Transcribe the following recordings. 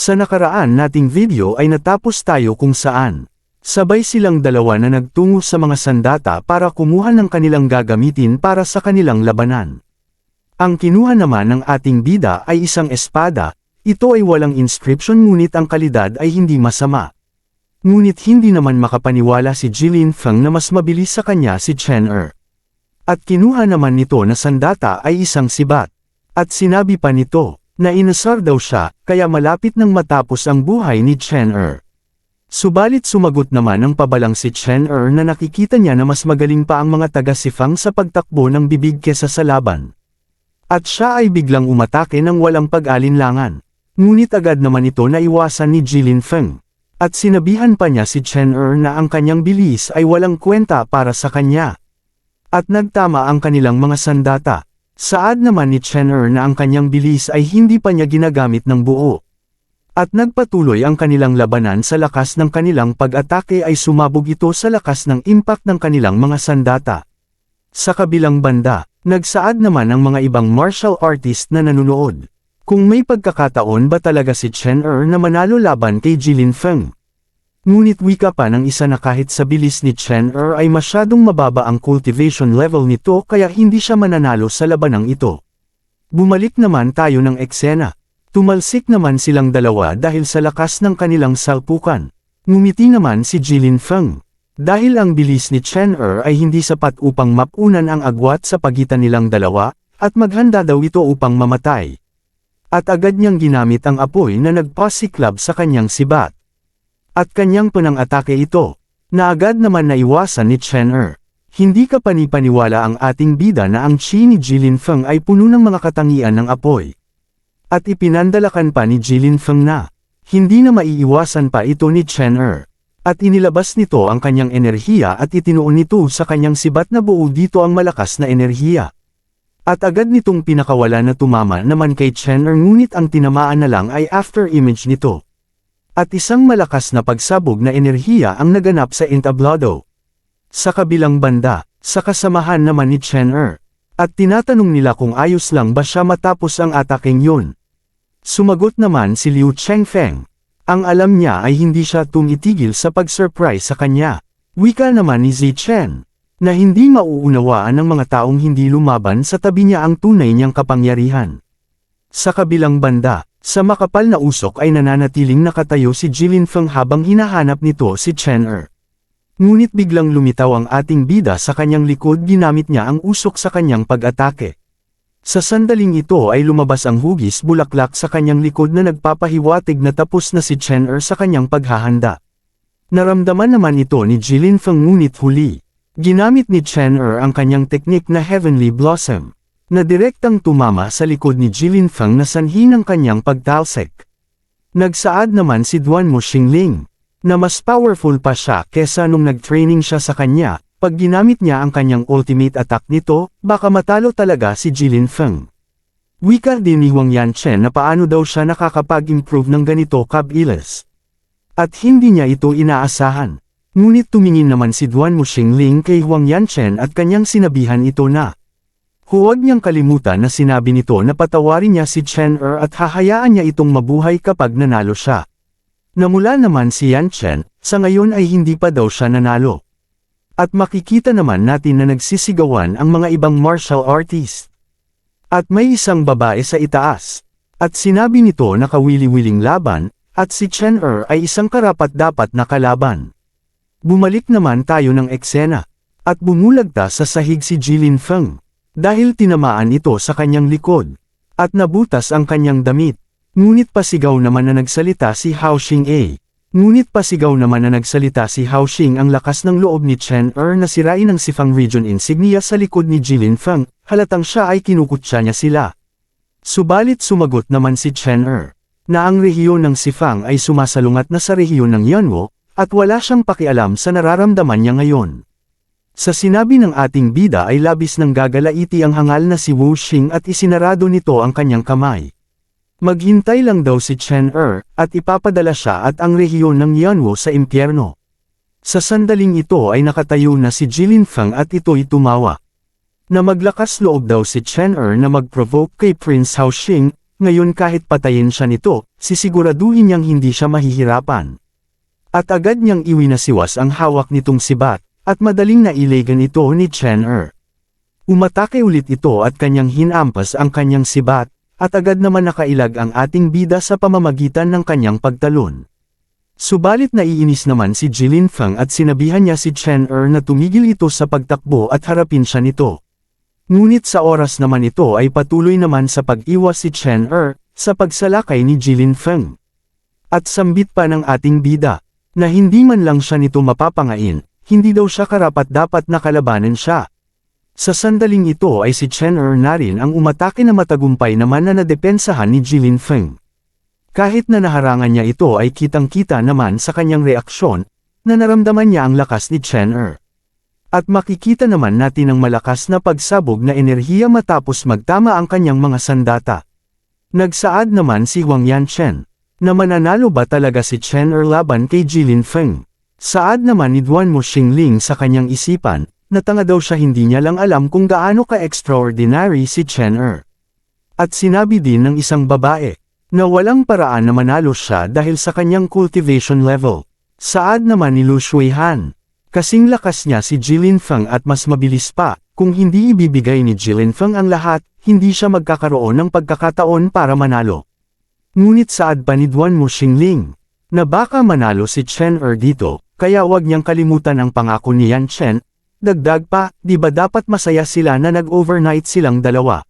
Sa nakaraan nating video ay natapos tayo kung saan sabay silang dalawa na nagtungo sa mga sandata para kumuha ng kanilang gagamitin para sa kanilang labanan. Ang kinuha naman ng ating bida ay isang espada, ito ay walang inscription ngunit ang kalidad ay hindi masama. Ngunit hindi naman makapaniwala si Jilin Feng na mas mabilis sa kanya si Chen Er. At kinuha naman nito na sandata ay isang sibat. At sinabi pa nito, na inasar daw siya, kaya malapit nang matapos ang buhay ni Chen Er. Subalit sumagot naman ang pabalang si Chen Er na nakikita niya na mas magaling pa ang mga taga-Sifang sa pagtakbo ng bibig kesa sa laban. At siya ay biglang umatake ng walang pag-alinlangan. Ngunit agad naman ito naiwasan ni Jilin Feng. At sinabihan pa niya si Chen Er na ang kanyang bilis ay walang kwenta para sa kanya. At nagtama ang kanilang mga sandata. Saad naman ni Chen Er na ang kanyang bilis ay hindi pa niya ginagamit ng buo. At nagpatuloy ang kanilang labanan sa lakas ng kanilang pag-atake ay sumabog ito sa lakas ng impact ng kanilang mga sandata. Sa kabilang banda, nagsaad naman ang mga ibang martial artist na nanunood. Kung may pagkakataon ba talaga si Chen Er na manalo laban kay Jilin Feng? Ngunit wika pa ng isa na kahit sa bilis ni Chen Er ay masyadong mababa ang cultivation level nito kaya hindi siya mananalo sa labanang ito. Bumalik naman tayo ng eksena. Tumalsik naman silang dalawa dahil sa lakas ng kanilang salpukan. Ngumiti naman si Jilin Feng. Dahil ang bilis ni Chen Er ay hindi sapat upang mapunan ang agwat sa pagitan nilang dalawa, at maghanda daw ito upang mamatay. At agad niyang ginamit ang apoy na nagpasiklab sa kanyang sibat. At kanyang panang-atake ito, na agad naman naiwasan ni Chen Er. Hindi ka panipaniwala ang ating bida na ang chi ni Jilin Feng ay puno ng mga katangian ng apoy. At ipinandalakan pa ni Jilin Feng na, hindi na maiiwasan pa ito ni Chen Er. At inilabas nito ang kanyang enerhiya at itinuon nito sa kanyang sibat na buo dito ang malakas na enerhiya. At agad nitong pinakawala na tumama naman kay Chen Er ngunit ang tinamaan na lang ay after image nito. At isang malakas na pagsabog na enerhiya ang naganap sa entablado. Sa kabilang banda, sa kasamahan naman ni Chen Er. At tinatanong nila kung ayos lang ba siya matapos ang atakeng yun. Sumagot naman si Liu Chengfeng. Ang alam niya ay hindi siya tumitigil sa pag-surprise sa kanya. Wika naman ni Zichen, na hindi mauunawaan ng mga taong hindi lumaban sa tabi niya ang tunay niyang kapangyarihan. Sa kabilang banda, sa makapal na usok ay nananatiling nakatayo si Jilin Feng habang hinahanap nito si Chen Er. Ngunit biglang lumitaw ang ating bida sa kanyang likod ginamit niya ang usok sa kanyang pag-atake. Sa sandaling ito ay lumabas ang hugis bulaklak sa kanyang likod na nagpapahiwatig na tapos na si Chen Er sa kanyang paghahanda. Naramdaman naman ito ni Jilin Feng ngunit huli. Ginamit ni Chen Er ang kanyang teknik na Heavenly Blossom, na direktang tumama sa likod ni Jilin Feng na sanhi ng kanyang pagtalsik. Nagsaad naman si Duanmo Xingling, na mas powerful pa siya kesa nung nag-training siya sa kanya, pag ginamit niya ang kanyang ultimate attack nito, baka matalo talaga si Jilin Feng. Wika din ni Huang Yanchen na paano daw siya nakakapag-improve ng ganito kabilis. At hindi niya ito inaasahan. Ngunit tumingin naman si Duanmo Xingling kay Huang Yanchen at kanyang sinabihan ito na huwag niyang kalimutan na sinabi nito na patawarin niya si Chen Er at hahayaan niya itong mabuhay kapag nanalo siya. Namula naman si Yanchen, sa ngayon ay hindi pa daw siya nanalo. At makikita naman natin na nagsisigawan ang mga ibang martial artist. At may isang babae sa itaas. At sinabi nito na kawili-wiling laban, at si Chen Er ay isang karapat-dapat na kalaban. Bumalik naman tayo ng eksena. At bumulagta sa sahig si Jilin Feng. Dahil tinamaan ito sa kanyang likod. At nabutas ang kanyang damit. Ngunit pasigaw naman na nagsalita si Hao Xing. Ngunit pasigaw naman na nagsalita si Hao Xing ang lakas ng loob ni Chen Er na sirain ang Sifang Region insignia sa likod ni Jilin Feng, halatang siya ay kinukutsa niya sila. Subalit sumagot naman si Chen Er, na ang rehiyon ng Sifang ay sumasalungat na sa rehiyon ng Yanwo, at wala siyang pakialam sa nararamdaman niya ngayon. Sa sinabi ng ating bida ay labis ng gagalaiti ang hangal na si Wu Xing at isinarado nito ang kanyang kamay. Maghintay lang daw si Chen Er, at ipapadala siya at ang rehiyon ng Yanwo sa impyerno. Sa sandaling ito ay nakatayo na si Jilin Feng at ito'y tumawa. Na maglakas loob daw si Chen Er na mag-provoke kay Prince Hao Xing, ngayon kahit patayin siya nito, sisiguraduhin niyang hindi siya mahihirapan. At agad niyang iwinasiwas ang hawak nitong si Bat, at madaling nailegan ito ni Chen-er. Umatake ulit ito at kanyang hinampas ang kanyang sibat, at agad naman nakailag ang ating bida sa pamamagitan ng kanyang pagtalon. Subalit naiinis naman si Jilin Feng at sinabihan niya si Chen-er na tumigil ito sa pagtakbo at harapin siya nito. Ngunit sa oras naman ito ay patuloy naman sa pag-iwas si Chen-er sa pagsalakay ni Jilin Feng. At sambit pa ng ating bida, na hindi man lang siya nito mapapangain, hindi daw siya karapat-dapat na kalabanan siya. Sa sandaling ito ay si Chen-er na rin ang umatake na matagumpay naman na nadepensahan ni Jilin Feng. Kahit na naharangan niya ito ay kitang-kita naman sa kanyang reaksyon, na naramdaman niya ang lakas ni Chen-er. At makikita naman natin ang malakas na pagsabog na enerhiya matapos magtama ang kanyang mga sandata. Nagsaad naman si Huang Yanchen, na mananalo ba talaga si Chen-er laban kay Jilin Feng. Saad naman ni Duan Mo Xingling sa kanyang isipan, na tanga daw siya hindi niya lang alam kung gaano ka-extraordinary si Chen-er. At sinabi din ng isang babae, na walang paraan na manalo siya dahil sa kanyang cultivation level. Saad naman ni Lu Shuihan, kasing lakas niya si Jilin Feng at mas mabilis pa, kung hindi ibibigay ni Jilin Feng ang lahat, hindi siya magkakaroon ng pagkakataon para manalo. Ngunit saad pa ni Duan Mo Xingling, na baka manalo si Chen-er dito, kaya wag niyang kalimutan ang pangako ni Yan Chen. Dagdag pa, di ba dapat masaya sila na nag-overnight silang dalawa?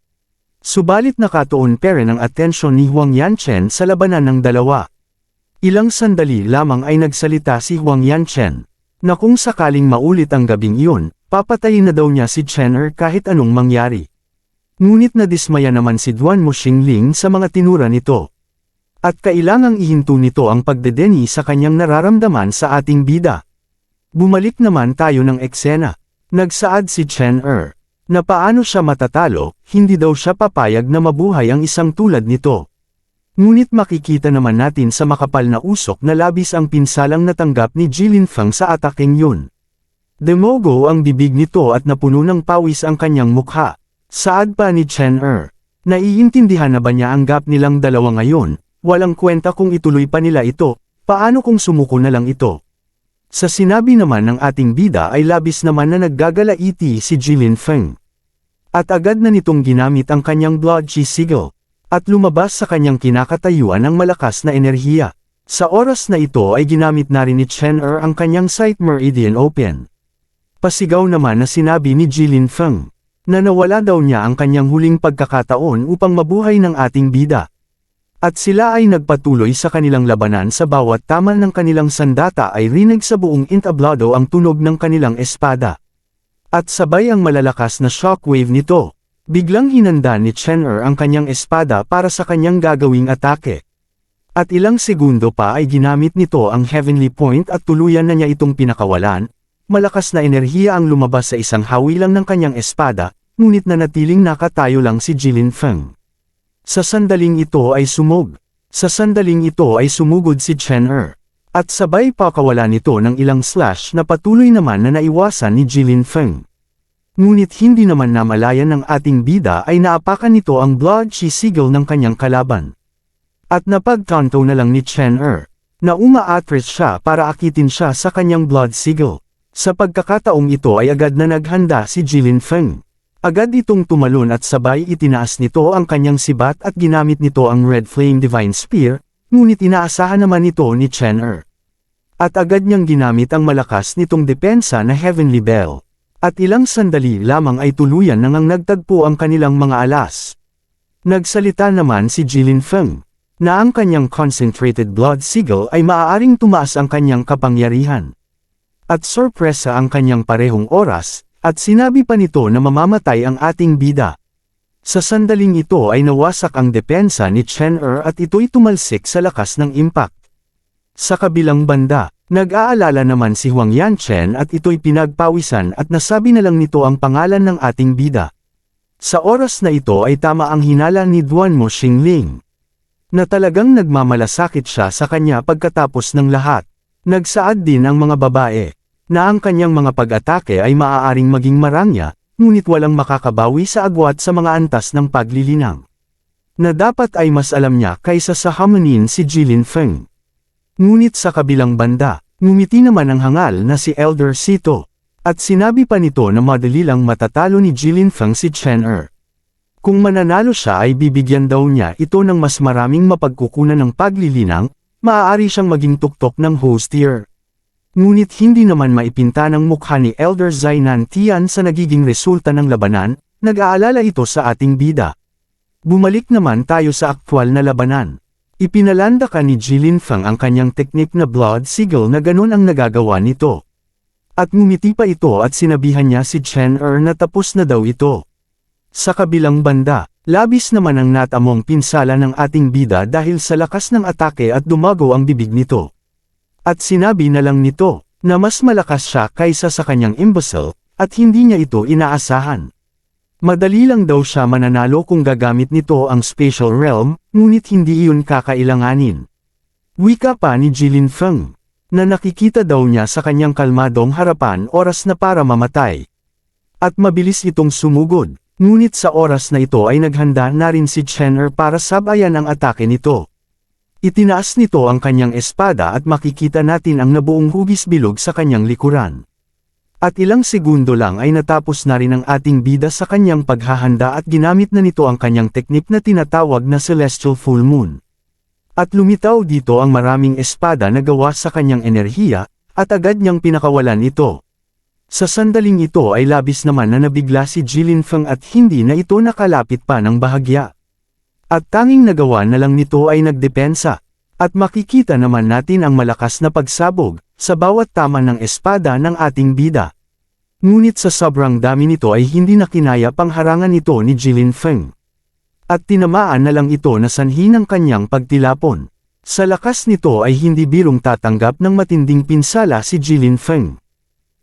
Subalit nakatuon pa rin ang atensyon ni Huang Yanchen sa labanan ng dalawa. Ilang sandali lamang ay nagsalita si Huang Yanchen, na kung sakaling maulit ang gabing iyon, papatayin na daw niya si Chen-er kahit anong mangyari. Ngunit nadismaya naman si Duan Mo Xingling sa mga tinura nito. At kailangang ihinto nito ang pagdedeni sa kanyang nararamdaman sa ating bida. Bumalik naman tayo ng eksena. Nagsaad si Chen-er, na paano siya matatalo, hindi daw siya papayag na mabuhay ang isang tulad nito. Ngunit makikita naman natin sa makapal na usok na labis ang pinsalang natanggap ni Jilin Feng sa ataking yun. Demogo ang bibig nito at napuno ng pawis ang kanyang mukha. Saad pa ni Chen-er, naiintindihan na ba niya ang gap nilang dalawa ngayon, walang kwenta kung ituloy pa nila ito, paano kung sumuko na lang ito? Sa sinabi naman ng ating bida ay labis naman na naggagalaiti si Jilin Feng. At agad na nitong ginamit ang kanyang blood chi sigil, at lumabas sa kanyang kinakatayuan ng malakas na enerhiya. Sa oras na ito ay ginamit na rin ni Chen-er ang kanyang Sight Meridian Open. Pasigaw naman na sinabi ni Jilin Feng, na nawala daw niya ang kanyang huling pagkakataon upang mabuhay ng ating bida. At sila ay nagpatuloy sa kanilang labanan sa bawat taman ng kanilang sandata ay rinig sa buong entablado ang tunog ng kanilang espada. At sabay ang malalakas na shockwave nito. Biglang hinanda ni Chen-er ang kanyang espada para sa kanyang gagawing atake. At ilang segundo pa ay ginamit nito ang Heavenly Point at tuluyan na niya itong pinakawalan. Malakas na enerhiya ang lumabas sa isang hawilang ng kanyang espada, ngunit nanatiling nakatayo lang si Jilin Feng. Sa sandaling ito ay sumugod si Chen-er. At sabay pakawala nito ng ilang slash na patuloy naman na naiwasan ni Jilin Feng. Ngunit hindi naman namalayan ng ating bida ay naapakan nito ang blood chi sigil ng kanyang kalaban. At napagtanto na lang ni Chen-er, na umaatras siya para akitin siya sa kanyang blood sigil. Sa pagkakataong ito ay agad na naghanda si Jilin Feng. Agad itong tumalon at sabay itinaas nito ang kanyang sibat at ginamit nito ang Red Flame Divine Spear, ngunit inaasahan naman ito ni Chen-er. At agad niyang ginamit ang malakas nitong depensa na Heavenly Bell. At ilang sandali lamang ay tuluyan nang nagtagpo ang kanilang mga alas. Nagsalita naman si Jilin Feng, na ang kanyang concentrated blood sigil ay maaaring tumaas ang kanyang kapangyarihan. At sorpresa ang kanyang parehong oras, at sinabi pa nito na mamamatay ang ating bida. Sa sandaling ito ay nawasak ang depensa ni Chen-er at ito'y tumalsik sa lakas ng impact. Sa kabilang banda, nag-aalala naman si Huang Yanchen at ito'y pinagpawisan at nasabi na lang nito ang pangalan ng ating bida. Sa oras na ito ay tama ang hinala ni Duan Mo Xingling, na talagang nagmamalasakit siya sa kanya pagkatapos ng lahat. Nagsaad din ang mga babae, na ang kanyang mga pag-atake ay maaaring maging marangya, ngunit walang makakabawi sa agwat sa mga antas ng paglilinang. na dapat ay mas alam niya kaysa sa hamanin si Jilin Feng. Ngunit sa kabilang banda, ngumiti naman ang hangal na si Elder Sito, at sinabi pa nito na madali lang matatalo ni Jilin Feng si Chen Er. Kung mananalo siya ay bibigyan daw niya ito ng mas maraming mapagkukunan ng paglilinang, maaari siyang maging tuktok ng hostier. Ngunit hindi naman maipinta ng mukha ni Elder Zainan Tian sa nagiging resulta ng labanan, nag-aalala ito sa ating bida. Bumalik naman tayo sa aktwal na labanan. Ipinalanda ka ni Jilin Feng ang kanyang teknik na Blood Sigil na ganun ang nagagawa nito. At ngumiti pa ito at sinabihan niya si Chen Er na tapos na daw ito. Sa kabilang banda, labis naman ang natamong pinsala ng ating bida dahil sa lakas ng atake at dumago ang bibig nito. At sinabi na lang nito, na mas malakas siya kaysa sa kanyang imbecile, at hindi niya ito inaasahan. Madali lang daw siya mananalo kung gagamit nito ang Spatial Realm, ngunit hindi iyon kakailanganin. Wika pa ni Jilin Feng, na nakikita daw niya sa kanyang kalmadong harapan oras na para mamatay. At mabilis itong sumugod, ngunit sa oras na ito ay naghanda na rin si Chen Er para sabayan ang atake nito. Itinaas nito ang kanyang espada at makikita natin ang nabuong hugis bilog sa kanyang likuran. At ilang segundo lang ay natapos na rin ang ating bida sa kanyang paghahanda at ginamit na nito ang kanyang teknik na tinatawag na Celestial Full Moon. At lumitaw dito ang maraming espada na gawa sa kanyang enerhiya, at agad niyang pinakawalan ito. Sa sandaling ito ay labis naman na nabigla si Jilin Feng at hindi na ito nakalapit pa ng bahagya. At tanging nagawa na lang nito ay nagdepensa. At makikita naman natin ang malakas na pagsabog, sa bawat tama ng espada ng ating bida. Ngunit sa sobrang dami nito ay hindi na kinaya pangharangan ito ni Jilin Feng. At tinamaan na lang ito na sanhi ng kanyang pagtilapon. Sa lakas nito ay hindi birong tatanggap ng matinding pinsala si Jilin Feng.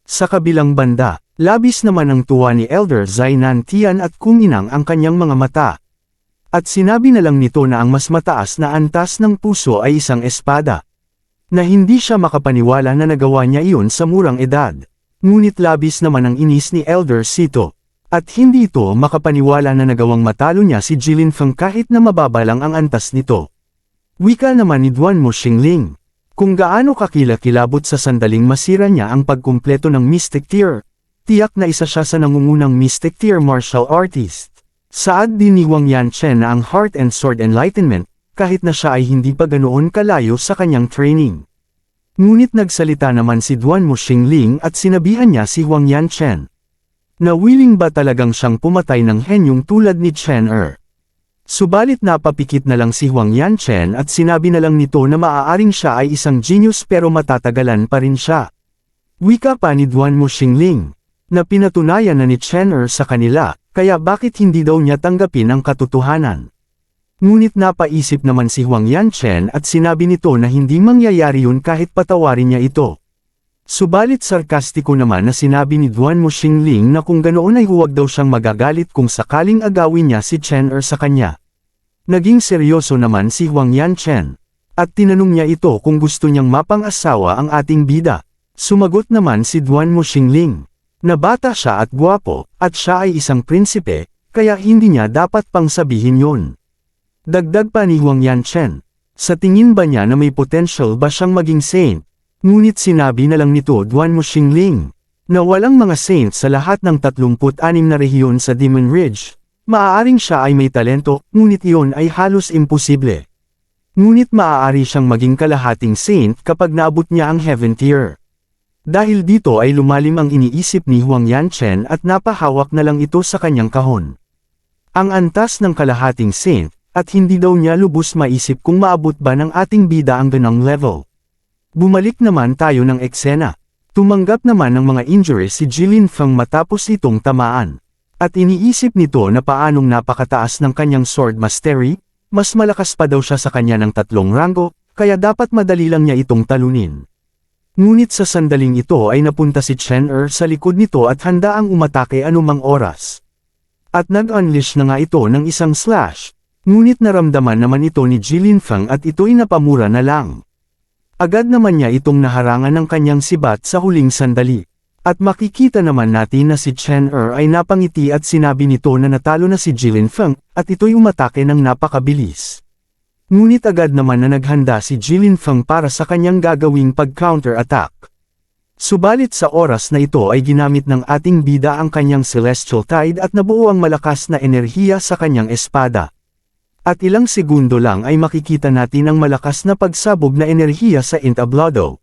Sa kabilang banda, labis naman ang tuwa ni Elder Zainan Tian at kuminang ang kanyang mga mata. At sinabi na lang nito na ang mas mataas na antas ng puso ay isang espada. Na hindi siya makapaniwala na nagawa niya iyon sa murang edad. Ngunit labis naman ang inis ni Elder Sito. At hindi ito makapaniwala na nagawang matalo niya si Jilin Feng kahit na mababa lang ang antas nito. Wika naman ni Duanmo Xingling. Kung gaano kakilakilabot sa sandaling masira niya ang pagkumpleto ng Mystic Tier, tiyak na isa siya sa nangungunang Mystic Tier martial artist. Saad din ni Wang Yanchen na ang Heart and Sword Enlightenment, kahit na siya ay hindi pa ganoon kalayo sa kanyang training. Ngunit nagsalita naman si Duanmo Xingling at sinabihan niya si Wang Yanchen. Na willing ba talagang siyang pumatay ng henyong tulad ni Chen Er? Subalit napapikit na lang si Wang Yanchen at sinabi na lang nito na maaaring siya ay isang genius pero matatagalan pa rin siya. Wika pa ni Duanmo Xingling, na pinatunayan na ni Chen Er sa kanila, kaya bakit hindi daw niya tanggapin ang katotohanan. Ngunit napaisip naman si Wang Yanchen at sinabi nito na hindi mangyayari yun kahit patawarin niya ito. Subalit sarkastiko naman na sinabi ni Duanmo Xingling na kung ganoon ay huwag daw siyang magagalit kung sakaling agawin niya si Chen Er sa kanya. Naging seryoso naman si Wang Yanchen. At tinanong niya ito kung gusto niyang mapang-asawa ang ating bida. Sumagot naman si Duanmo Xingling. Na bata siya at gwapo, at siya ay isang prinsipe, kaya hindi niya dapat pang sabihin yun. Dagdag pa ni Wang Yanchen. Sa tingin ba niya na may potential ba siyang maging saint? Ngunit sinabi na lang nito Duanmo Xingling, na walang mga saint sa lahat ng 36 na rehiyon sa Demon Ridge. Maaaring siya ay may talento, ngunit iyon ay halos imposible. Ngunit maaari siyang maging kalahating saint kapag naabot niya ang Heaven Tier. Dahil dito ay lumalim ang iniisip ni Wang Yanchen at napahawak na lang ito sa kanyang kahon. Ang antas ng kalahating saint, at hindi daw niya lubos maisip kung maabot ba ng ating bida ang ganong level. Bumalik naman tayo ng eksena. Tumanggap naman ng mga injuries si Jilin Feng matapos itong tamaan. At iniisip nito na paanong napakataas ng kanyang sword mastery, mas malakas pa daw siya sa kanya ng 3 ranggo, kaya dapat madali lang niya itong talunin. Ngunit sa sandaling ito ay napunta si Chen Er sa likod nito at handa ang umatake anumang oras. At nag-unleash na nga ito ng isang slash, ngunit naramdaman naman ito ni Jilin Feng at ito'y napamura na lang. Agad naman niya itong naharangan ng kanyang sibat sa huling sandali. At makikita naman natin na si Chen ay napangiti at sinabi nito na natalo na si Jilin Feng, at ito'y umatake ng napakabilis. Ngunit agad naman na naghanda si Jilin Feng para sa kanyang gagawing pag-counter-attack. Subalit sa oras na ito ay ginamit ng ating bida ang kanyang Celestial Tide at nabuo ang malakas na enerhiya sa kanyang espada. At ilang segundo lang ay makikita natin ang malakas na pagsabog na enerhiya sa entablado.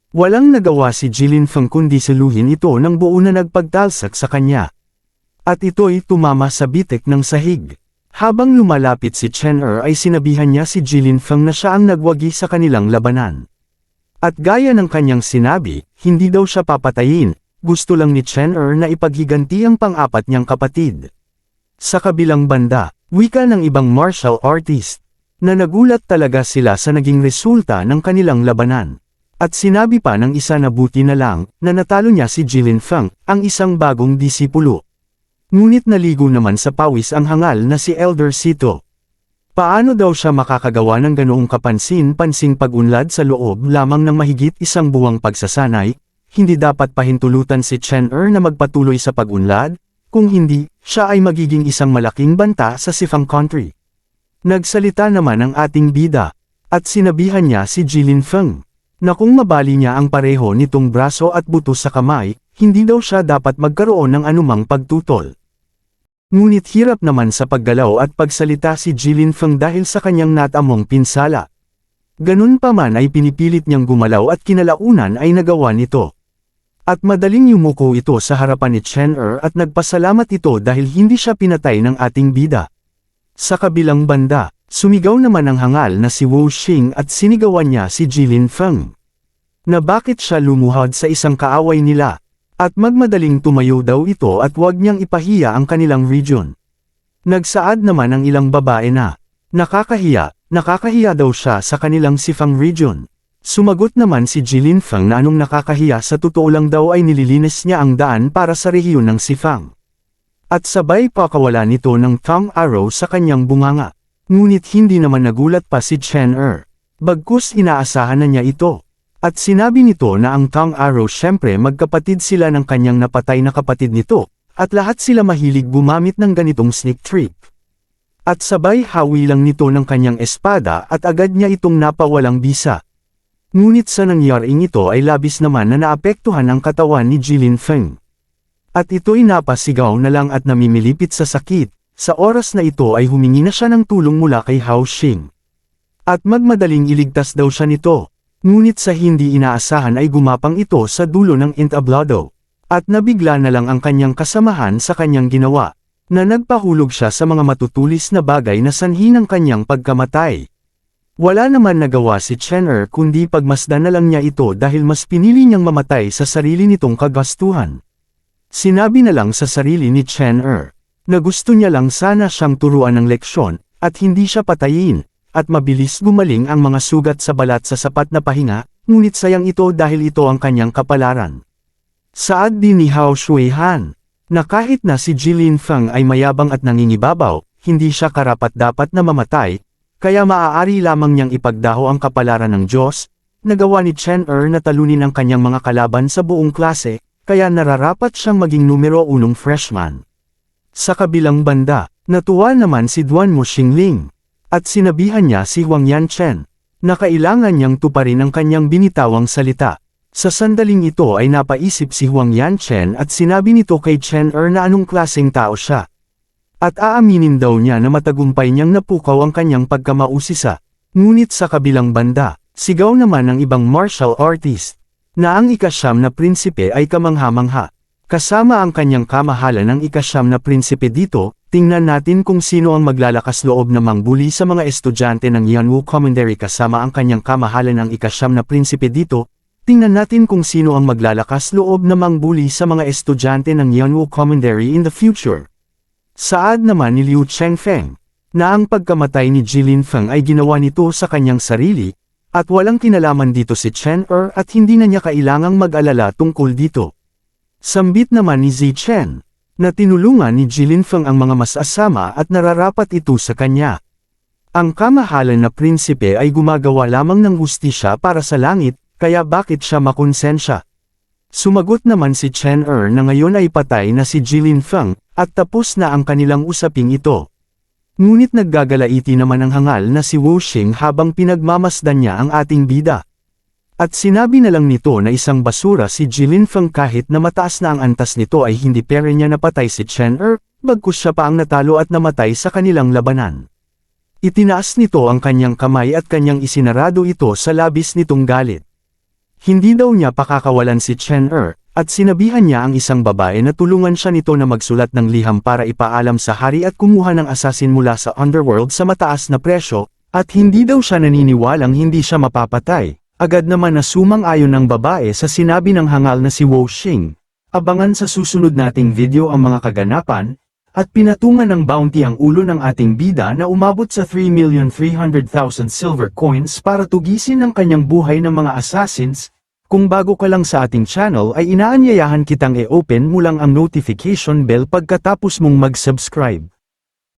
Walang nagawa si Jilin Feng kundi saluhin ito ng buo na nagpagtalsak sa kanya. At ito'y tumama sa bitik ng sahig. Habang lumalapit si Chen ay sinabihan niya si Jilin Feng na siya ang nagwagi sa kanilang labanan. At gaya ng kanyang sinabi, hindi daw siya papatayin, gusto lang ni Chen na ipaghiganti ang pang-apat niyang kapatid. Sa kabilang banda, wika ng ibang martial artist, na nagulat talaga sila sa naging resulta ng kanilang labanan. At sinabi pa ng isa na buti na lang, na natalo niya si Jilin Feng, ang isang bagong disipulo. Ngunit naligo naman sa pawis ang hangal na si Elder Sito. Paano daw siya makakagawa ng ganoong kapansin-pansing pag-unlad sa loob lamang ng mahigit isang buwang pagsasanay? Hindi dapat pahintulutan si Chen na magpatuloy sa pag-unlad, kung hindi, siya ay magiging isang malaking banta sa Sifang Country. Nagsalita naman ang ating bida, at sinabihan niya si Jilin Feng, na kung mabali niya ang pareho nitong braso at buto sa kamay, hindi daw siya dapat magkaroon ng anumang pagtutol. Ngunit hirap naman sa paggalaw at pagsalita si Jilin Feng dahil sa kanyang natamong pinsala. Ganun pa man ay pinipilit niyang gumalaw at kinalaunan ay nagawa nito. At madaling yumuko ito sa harapan ni Chen at nagpasalamat ito dahil hindi siya pinatay ng ating bida. Sa kabilang banda, sumigaw naman ang hangal na si Wu Xing at sinigawan niya si Jilin Feng. Na bakit siya lumuhod sa isang kaaway nila, at magmadaling tumayo daw ito at huwag niyang ipahiya ang kanilang region. Nagsaad naman ang ilang babae na, nakakahiya daw siya sa kanilang Sifang region. Sumagot naman si Jilin Feng na anong nakakahiya sa totoo lang daw ay nililinis niya ang daan para sa rehiyon ng Sifang. At sabay pakawala nito ng tongue arrow sa kanyang bunganga. Ngunit hindi naman nagulat pa si Chen bagkus inaasahan na niya ito. At sinabi nito na ang tongue arrow syempre magkapatid sila ng kanyang napatay na kapatid nito, at lahat sila mahilig gumamit ng ganitong sneak trick. At sabay hawi lang nito ng kanyang espada at agad niya itong napawalang bisa. Ngunit sa nangyaring ito ay labis naman na naapektuhan ang katawan ni Jilin Feng. At ito'y napasigaw na lang at namimilipit sa sakit. Sa oras na ito ay humingi na siya ng tulong mula kay Hao Xing. At magmadaling iligtas daw siya nito. Ngunit sa hindi inaasahan ay gumapang ito sa dulo ng entablado. At nabigla na lang ang kanyang kasamahan sa kanyang ginawa, na nagpahulog siya sa mga matutulis na bagay na sanhi ng kanyang pagkamatay. Wala naman nagawa si Chen kundi pagmasdan na lang niya ito dahil mas pinili niyang mamatay sa sarili nitong kagastuhan. Sinabi na lang sa sarili ni Chen na gusto niya lang sana siyang turuan ng leksyon, at hindi siya patayin, at mabilis gumaling ang mga sugat sa balat sa sapat na pahinga, ngunit sayang ito dahil ito ang kanyang kapalaran. Saad din ni Hao Shuihan, na kahit na si Jilin Feng ay mayabang at nangingibabaw, hindi siya karapat-dapat na mamatay, kaya maaari lamang niyang ipagdaho ang kapalaran ng Diyos. Nagawa ni Chen na talunin ang kanyang mga kalaban sa buong klase, kaya nararapat siyang maging numero 1 freshman. Sa kabilang banda, natuwa naman si Duan Mu Xingling, at sinabihan niya si Huang Yanchen, na kailangan niyang tuparin ang kanyang binitawang salita. Sa sandaling ito ay napaisip si Huang Yanchen at sinabi nito kay Chen na anong klaseng tao siya. At aaminin daw niya na matagumpay niyang napukaw ang kanyang pagkamausisa. Ngunit sa kabilang banda, sigaw naman ng ibang martial artist, na ang ika-9 na prinsipe ay kamangha-mangha. Kasama ang kanyang kamahalan ng ika-9 na prinsipe dito, tingnan natin kung sino ang maglalakas loob na mangbuli sa mga estudyante ng Yanwu Commandery kasama ang kanyang kamahalan ng ika-9 na prinsipe dito, tingnan natin kung sino ang maglalakas loob na mangbuli sa mga estudyante ng Yanwu Commandery in the future. Saad naman ni Liu Chengfeng, na ang pagkamatay ni Jilin Feng ay ginawa nito sa kanyang sarili, at walang kinalaman dito si Chen at hindi na niya kailangang mag-alala tungkol dito. Sambit naman ni Zi Chen, na tinulungan ni Jilin Feng ang mga mas-asama at nararapat ito sa kanya. Ang kamahalan na prinsipe ay gumagawa lamang ng hustisya para sa langit, kaya bakit siya makonsensya? Sumagot naman si Chen na ngayon ay patay na si Jilin Feng, at tapos na ang kanilang usaping ito. Ngunit naggagalaiti naman ang hangal na si Wu Xing habang pinagmamasdan niya ang ating bida. At sinabi na lang nito na isang basura si Jilin Feng kahit na mataas na ang antas nito ay hindi pere niya napatay si Chen bagkus siya pa ang natalo at namatay sa kanilang labanan. Itinaas nito ang kanyang kamay at kanyang isinarado ito sa labis nitong galit. Hindi daw niya pakakawalan si Chen at sinabihan niya ang isang babae na tulungan siya nito na magsulat ng liham para ipaalam sa hari at kumuha ng assassin mula sa underworld sa mataas na presyo, at hindi daw siya naniniwalang hindi siya mapapatay. Agad naman na sumang-ayon ng babae sa sinabi ng hangal na si Wu Xing. Abangan sa susunod nating video ang mga kaganapan, at pinatungan ng bounty ang ulo ng ating bida na umabot sa 3,300,000 silver coins para tugisin ang kanyang buhay ng mga assassins. Kung bago ka lang sa ating channel ay inaanyayahan kitang i-open mo lang ang notification bell pagkatapos mong mag-subscribe.